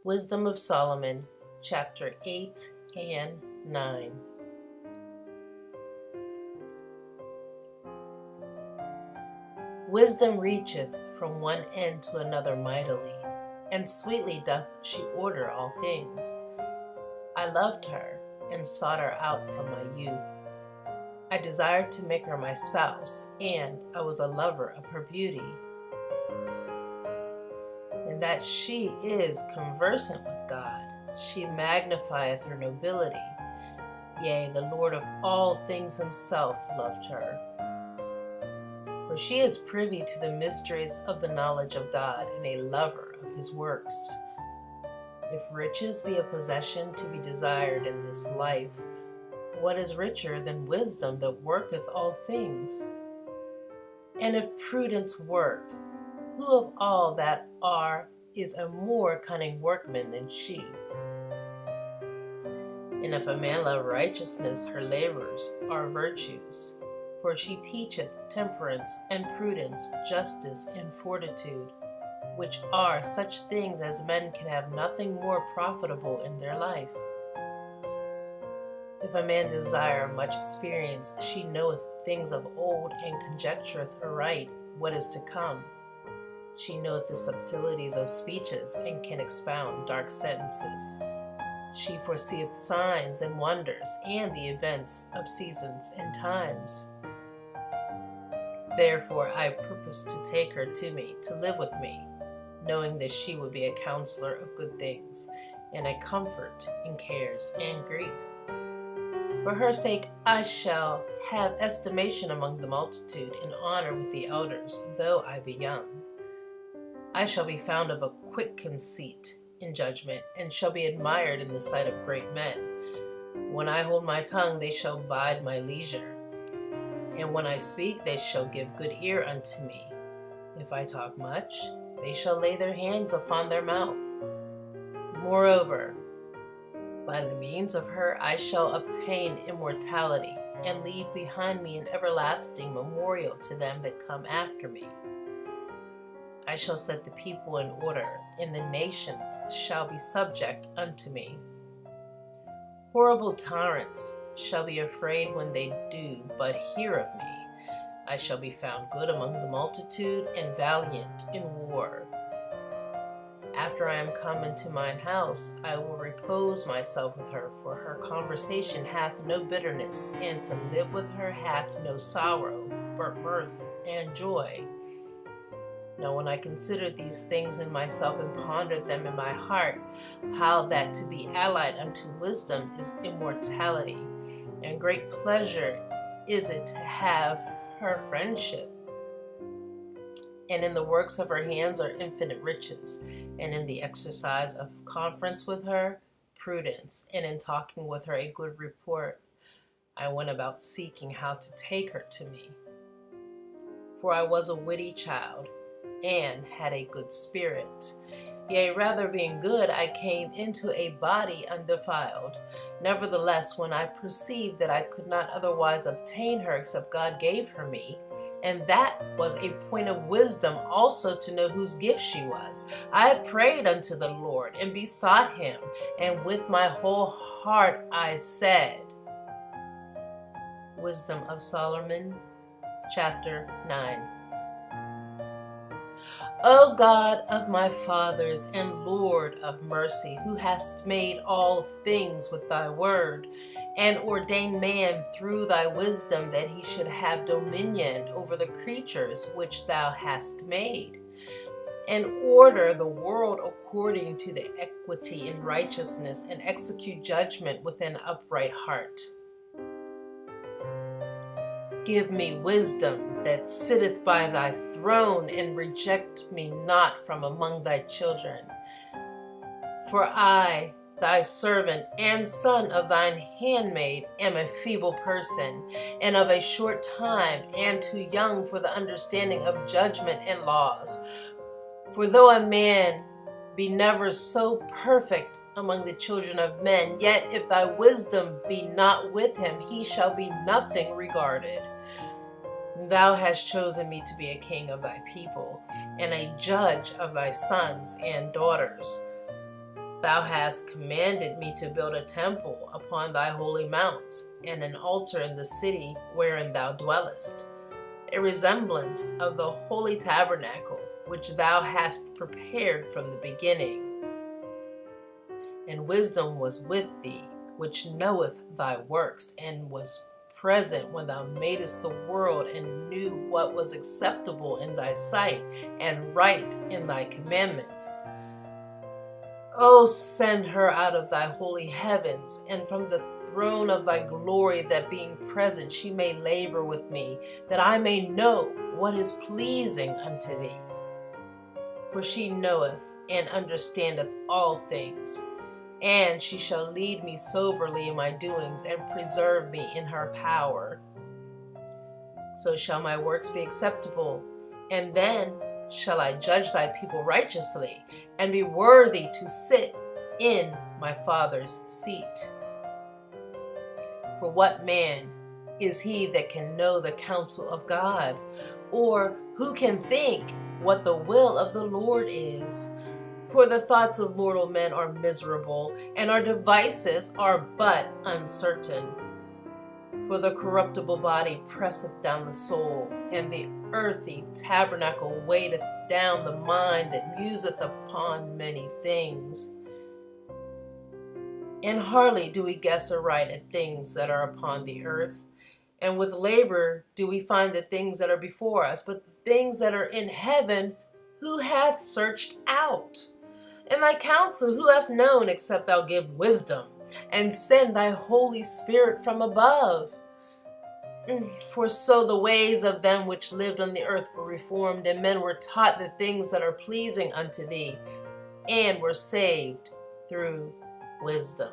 Wisdom of Solomon, chapter 8 and 9. Wisdom reacheth from one end to another mightily, and sweetly doth she order all things. I loved her, and sought her out from my youth. I desired to make her my spouse, and I was a lover of her beauty. And that she is conversant with God, she magnifieth her nobility. Yea, the Lord of all things himself loved her. For she is privy to the mysteries of the knowledge of God, and a lover of his works. If riches be a possession to be desired in this life, what is richer than wisdom that worketh all things? And if prudence work, who of all that is a more cunning workman than she? And if a man love righteousness, her labors are virtues. For she teacheth temperance and prudence, justice and fortitude, which are such things as men can have nothing more profitable in their life. If a man desire much experience, she knoweth things of old, and conjectureth aright what is to come. She knoweth the subtleties of speeches, and can expound dark sentences. She foreseeth signs and wonders, and the events of seasons and times. Therefore I purposed to take her to me, to live with me, knowing that she would be a counselor of good things, and a comfort in cares and grief. For her sake I shall have estimation among the multitude, and honor with the elders, though I be young. I shall be found of a quick conceit in judgment, and shall be admired in the sight of great men. When I hold my tongue, they shall bide my leisure. And when I speak, they shall give good ear unto me. If I talk much, they shall lay their hands upon their mouth. Moreover, by the means of her I shall obtain immortality, and leave behind me an everlasting memorial to them that come after me. I shall set the people in order, and the nations shall be subject unto me. Horrible tyrants shall be afraid when they do but hear of me. I shall be found good among the multitude, and valiant in war. After I am come into mine house, I will repose myself with her, for her conversation hath no bitterness, and to live with her hath no sorrow, but mirth and joy. Now when I considered these things in myself, and pondered them in my heart, how that to be allied unto wisdom is immortality, and great pleasure is it to have her friendship. And in the works of her hands are infinite riches, and in the exercise of conference with her, prudence, and in talking with her a good report. I went about seeking how to take her to me. For I was a witty child, and had a good spirit. Yea, rather being good, I came into a body undefiled. Nevertheless, when I perceived that I could not otherwise obtain her except God gave her me, and that was a point of wisdom also to know whose gift she was, I prayed unto the Lord, and besought him, and with my whole heart I said. Wisdom of Solomon, chapter 9. O God of my fathers, and Lord of mercy, who hast made all things with thy word, and ordained man through thy wisdom, that he should have dominion over the creatures which thou hast made, and order the world according to the equity in righteousness, and execute judgment with an upright heart. Give me wisdom that sitteth by thy throne, and reject me not from among thy children. For I, thy servant and son of thine handmaid, am a feeble person, and of a short time, and too young for the understanding of judgment and laws. For though a man be never so perfect among the children of men, yet if thy wisdom be not with him, he shall be nothing regarded. Thou hast chosen me to be a king of thy people, and a judge of thy sons and daughters. Thou hast commanded me to build a temple upon thy holy mount, and an altar in the city wherein thou dwellest, a resemblance of the holy tabernacle which thou hast prepared from the beginning. And wisdom was with thee, which knoweth thy works, and was present when thou madest the world, and knew what was acceptable in thy sight, and right in thy commandments. O send her out of thy holy heavens, and from the throne of thy glory, that being present she may labor with me, that I may know what is pleasing unto thee. For she knoweth and understandeth all things, and she shall lead me soberly in my doings, and preserve me in her power. So shall my works be acceptable, and then shall I judge thy people righteously, and be worthy to sit in my Father's seat. For what man is he that can know the counsel of God, or who can think what the will of the Lord is? For the thoughts of mortal men are miserable, and our devices are but uncertain. For the corruptible body presseth down the soul, and the earthy tabernacle weighteth down the mind that museth upon many things. And hardly do we guess aright at things that are upon the earth, and with labor do we find the things that are before us, but the things that are in heaven who hath searched out? And thy counsel who hath known, except thou give wisdom, and send thy Holy Spirit from above? For so the ways of them which lived on the earth were reformed, and men were taught the things that are pleasing unto thee, and were saved through wisdom.